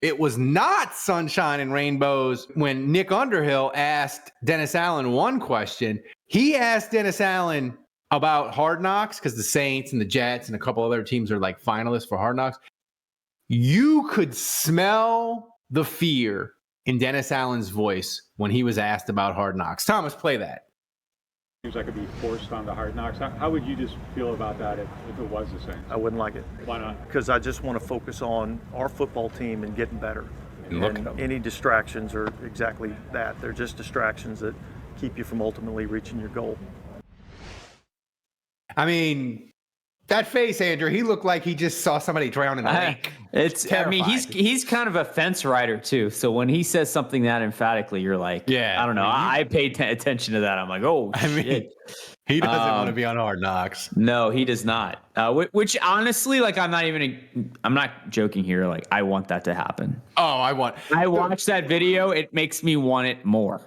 it was not sunshine and rainbows when Nick Underhill asked Dennis Allen one question. He asked Dennis Allen about Hard Knocks because the Saints and the Jets and a couple other teams are like finalists for Hard Knocks. You could smell the fear in Dennis Allen's voice when he was asked about Hard Knocks. Thomas, play that. Seems like it could be forced on the Hard Knocks. How would you just feel about that if it was the Saints? I wouldn't like it. Why not? Because I just want to focus on our football team and getting better. And any distractions are exactly that. They're just distractions that keep you from ultimately reaching your goal. I mean, that face, Andrew, he looked like he just saw somebody drown in the lake. He's kind of a fence rider too. So when he says something that emphatically, you're like, I don't know. I paid attention to that. I'm like, oh, shit. He doesn't want to be on Hard Knocks. No, he does not. Which honestly, like, I'm not joking here. Like, I want that to happen. Oh, I watched that video. It makes me want it more.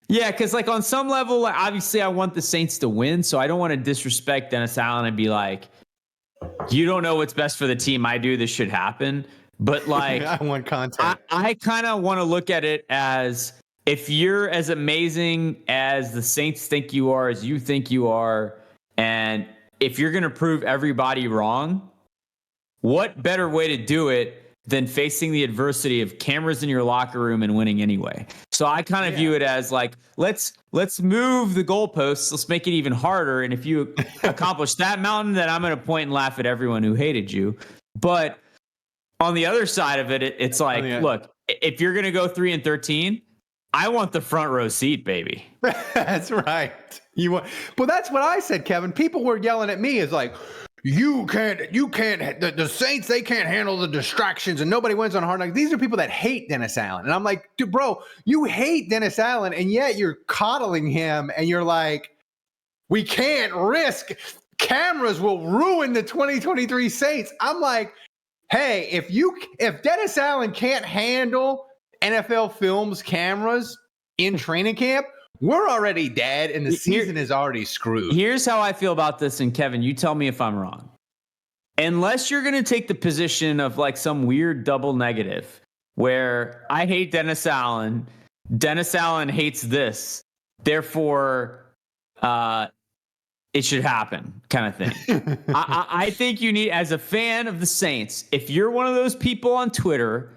Because like on some level, like, obviously I want the Saints to win, so I don't want to disrespect Dennis Allen and be like, you don't know what's best for the team. I do. This should happen. But like, I want content. I kind of want to look at it as, if you're as amazing as the Saints think you are, as you think you are, and if you're going to prove everybody wrong, what better way to do it than facing the adversity of cameras in your locker room and winning anyway? So I kind of view it as like, let's move the goalposts. Let's make it even harder. And if you accomplish that mountain, then I'm going to point and laugh at everyone who hated you. But on the other side of it, it's like, look, if you're going to go 3-13, I want the front row seat, baby. That's right. Well, that's what I said, Kevin. People were yelling at me as like, you can't, the Saints, they can't handle the distractions and nobody wins on Hard Knocks. These are people that hate Dennis Allen. And I'm like, dude, bro, you hate Dennis Allen and yet you're coddling him and you're like, we can't risk, cameras will ruin the 2023 Saints. I'm like, hey, if Dennis Allen can't handle NFL Films cameras in training camp, we're already dead and the season is already screwed. Here's how I feel about this, and Kevin, you tell me if I'm wrong. Unless you're going to take the position of like some weird double negative where I hate Dennis Allen hates this, therefore it should happen kind of thing. I think you need, as a fan of the Saints, if you're one of those people on Twitter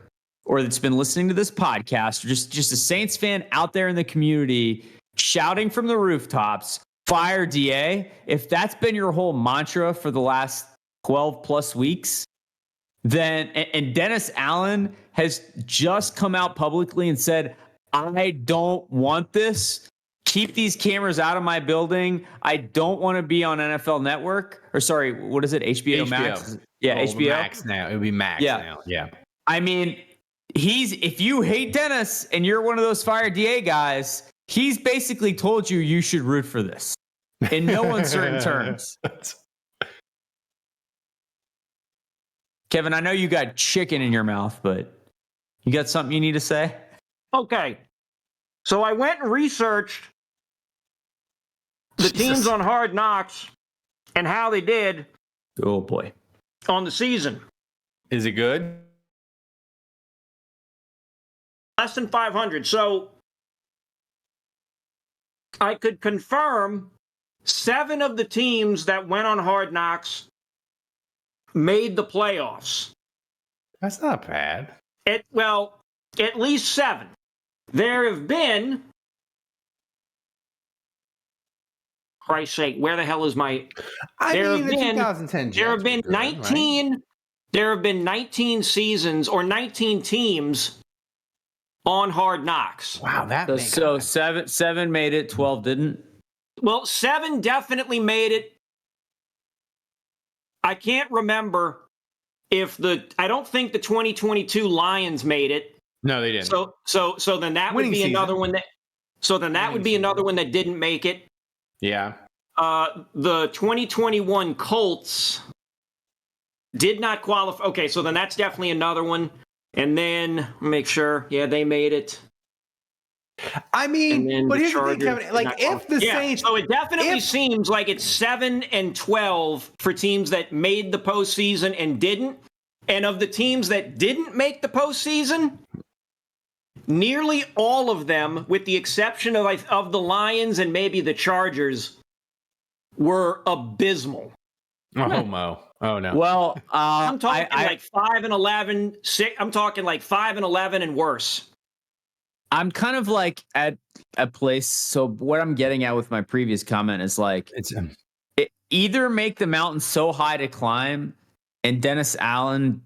or that's been listening to this podcast, or just a Saints fan out there in the community shouting from the rooftops, fire DA, if that's been your whole mantra for the last 12 plus weeks, then, and Dennis Allen has just come out publicly and said, I don't want this. Keep these cameras out of my building. I don't want to be on NFL Network. Or sorry, what is it? HBO Max? Yeah, HBO. Max now. It would be Max now. Yeah. I mean, if you hate Dennis and you're one of those fire DA guys, he's basically told you should root for this in no uncertain terms. Kevin, I know you got chicken in your mouth, but you got something you need to say? Okay. So I went and researched the teams on Hard Knocks and how they did. Oh, boy. On the season. Is it good? Less than 500. So I could confirm 7 of the teams that went on Hard Knocks made the playoffs. That's not bad. At least 7. There have been, Christ's sake, where the hell is my? The 2010 Jets there have been good, 19. Right? There have been 19 seasons or 19 teams on Hard Knocks. Wow, so seven made it, 12 didn't. Well, 7 definitely made it. I can't remember if I don't think the 2022 Lions made it. No, they didn't. So then that would be another one that. So then that would be another one that didn't make it. Yeah. The 2021 Colts did not qualify. Okay, so then that's definitely another one. And then make sure, they made it. I mean, but here's the thing, Kevin. Like, if the Saints, so it definitely seems like it's 7 and 12 for teams that made the postseason and didn't. And of the teams that didn't make the postseason, nearly all of them, with the exception of the Lions and maybe the Chargers, were abysmal. Oh, Mo. Oh, no. Well, I'm talking like 5-11, 6. I'm talking like 5-11 and worse. I'm kind of like at a place. So what I'm getting at with my previous comment is like, It's either make the mountain so high to climb, and Dennis Allen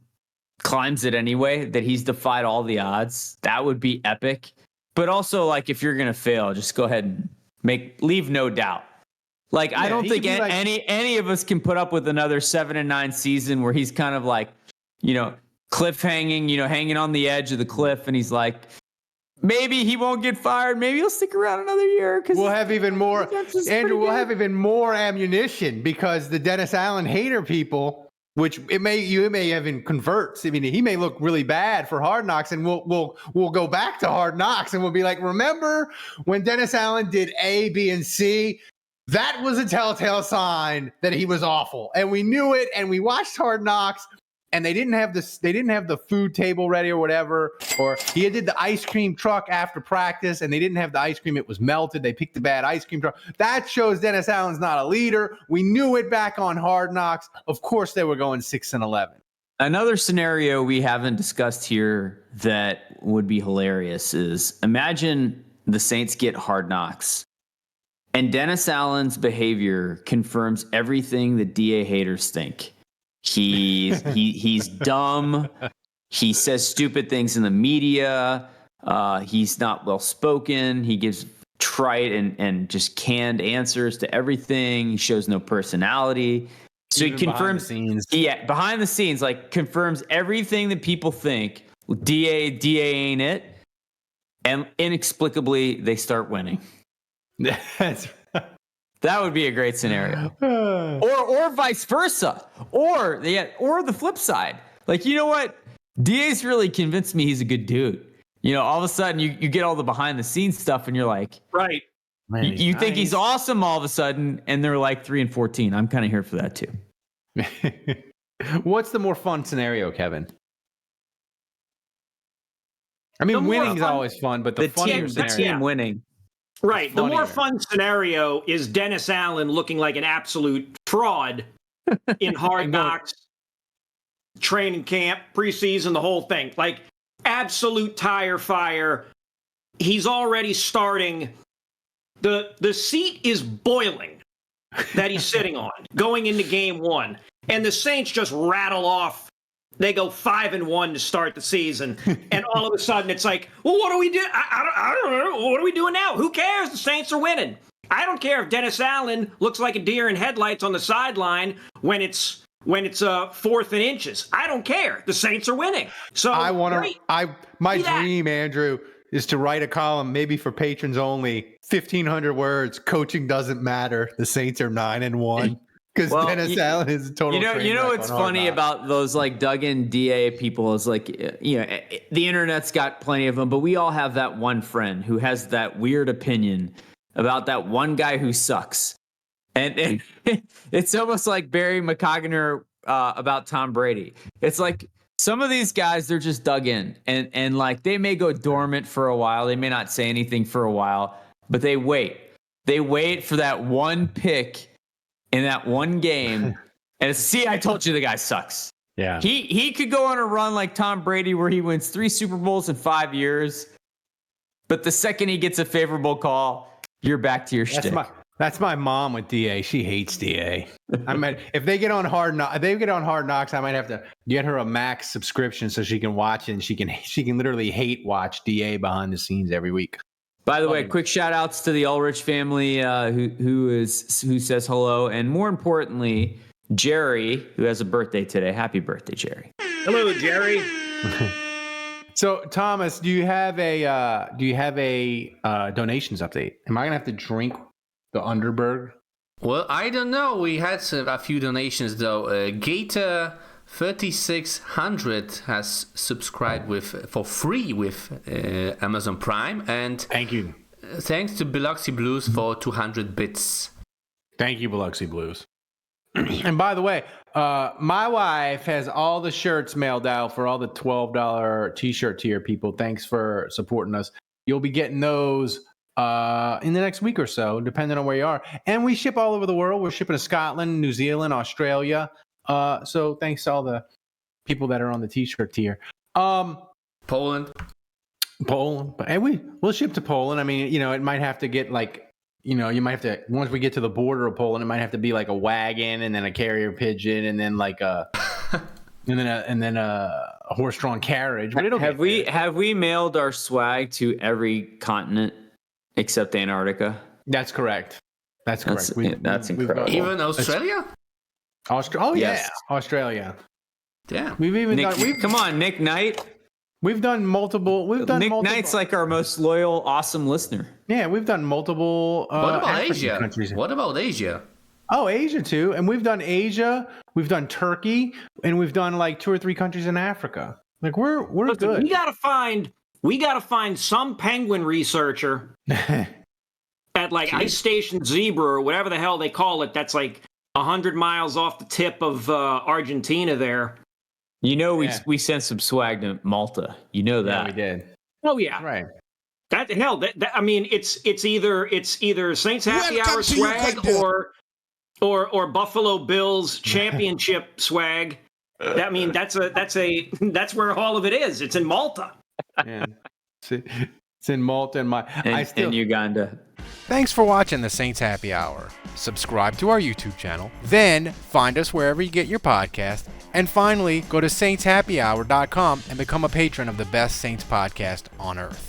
climbs it anyway, that he's defied all the odds. That would be epic. But also, like, if you're gonna fail, just go ahead and leave no doubt. Like, I don't think any of us can put up with another 7-9 season where he's kind of like, cliff hanging, hanging on the edge of the cliff, and he's like, maybe he won't get fired. Maybe he'll stick around another year. We'll have even more, Andrew. We'll have even more ammunition because the Dennis Allen hater people, which you may even converts. I mean, he may look really bad for Hard Knocks, and we'll go back to Hard Knocks, and we'll be like, remember when Dennis Allen did A, B, and C? That was a telltale sign that he was awful, and we knew it. And we watched Hard Knocks, and they didn't have the food table ready or whatever. Or he did the ice cream truck after practice, and they didn't have the ice cream; it was melted. They picked the bad ice cream truck. That shows Dennis Allen's not a leader. We knew it back on Hard Knocks. Of course, they were going 6-11. Another scenario we haven't discussed here that would be hilarious is imagine the Saints get Hard Knocks. And Dennis Allen's behavior confirms everything the DA haters think. He's dumb. He says stupid things in the media. He's not well spoken. He gives trite and just canned answers to everything. He shows no personality. So Even he confirms behind the scenes, like confirms everything that people think. DA ain't it. And inexplicably they start winning. That would be a great scenario. Or vice versa. Or the flip side. Like, you know what? DA's really convinced me he's a good dude. All of a sudden you get all the behind the scenes stuff and you're like, right. Man, you think he's awesome all of a sudden, and they're like 3-14. I'm kind of here for that too. What's the more fun scenario, Kevin? I mean, winning's always fun, but the funnier scenario. The team winning. Right. The more fun scenario is Dennis Allen looking like an absolute fraud in Hard Knocks, training camp, preseason, the whole thing. Like, absolute tire fire. He's already starting. The seat is boiling that he's sitting on going into game one. And the Saints just rattle off. They go 5-1 to start the season, and all of a sudden it's like, well, what do we do? I don't know. What are we doing now? Who cares? The Saints are winning. I don't care if Dennis Allen looks like a deer in headlights on the sideline when it's 4th and inches. I don't care. The Saints are winning. So my dream, Andrew, is to write a column, maybe for patrons only, 1,500 words. Coaching doesn't matter. The Saints are 9-1. Because Dennis Allen is a total. What's funny about those like dug-in DA people is like, the internet's got plenty of them, but we all have that one friend who has that weird opinion about that one guy who sucks, and it's almost like Barry McCogner about Tom Brady. It's like some of these guys, they're just dug in, and like they may go dormant for a while, they may not say anything for a while, but they wait for that one pick in that one game, and I told you the guy sucks. Yeah, he could go on a run like Tom Brady where he wins 3 Super Bowls in 5 years, but the second he gets a favorable call, you're back to your shtick. That's my mom with DA. She hates DA. I mean, if they get on Hard Knocks, I might have to get her a Max subscription so she can watch it, and she can literally hate watch DA behind the scenes every week. By the way, quick shout outs to the Ulrich family who says hello. And more importantly, Jerry, who has a birthday today. Happy birthday, Jerry. Hello, Jerry. So, Thomas, do you have a donations update? Am I going to have to drink the Underberg? Well, I don't know. We had a few donations, though. Gator 3600 has subscribed for free with Amazon Prime, and thank you. Thanks to Biloxi Blues for 200 bits. Thank you, Biloxi Blues. And by the way, my wife has all the shirts mailed out for all the $12 t-shirt tier people. Thanks for supporting us. You'll be getting those in the next week or so, depending on where you are. And we ship all over the world. We're shipping to Scotland, New Zealand, Australia. So thanks to all the people that are on the t-shirt tier. Poland. And we'll ship to Poland. I mean, it might have to get you might have to, once we get to the border of Poland, it might have to be like a wagon and then a carrier pigeon and then like a and then a horse-drawn carriage. But have we mailed our swag to every continent except Antarctica? That's correct. That's incredible. Even Australia? Yes. Australia. Yeah. We've even come on, Nick Knight. We've done multiple. Nick Knight's like our most loyal, awesome listener. Yeah, we've done multiple. What about African Asia? countries. What about Asia? Oh, Asia too. And we've done Asia. We've done Turkey, and we've done like 2 or 3 countries in Africa. Like we're good. We gotta find some penguin researcher at like Ice Station Zebra or whatever the hell they call it. That's like 100 miles off the tip of Argentina there. We sent some swag to Malta. You know that. Yeah, we did. Oh yeah, right. That I mean, it's either Saints Happy Hour swag or Buffalo Bills championship swag. I mean, that's that's where all of it is. It's in Malta. Yeah. It's in Malta and in Uganda. Thanks for watching the Saints Happy Hour. Subscribe to our YouTube channel, then find us wherever you get your podcast, and finally go to saintshappyhour.com and become a patron of the best Saints podcast on earth.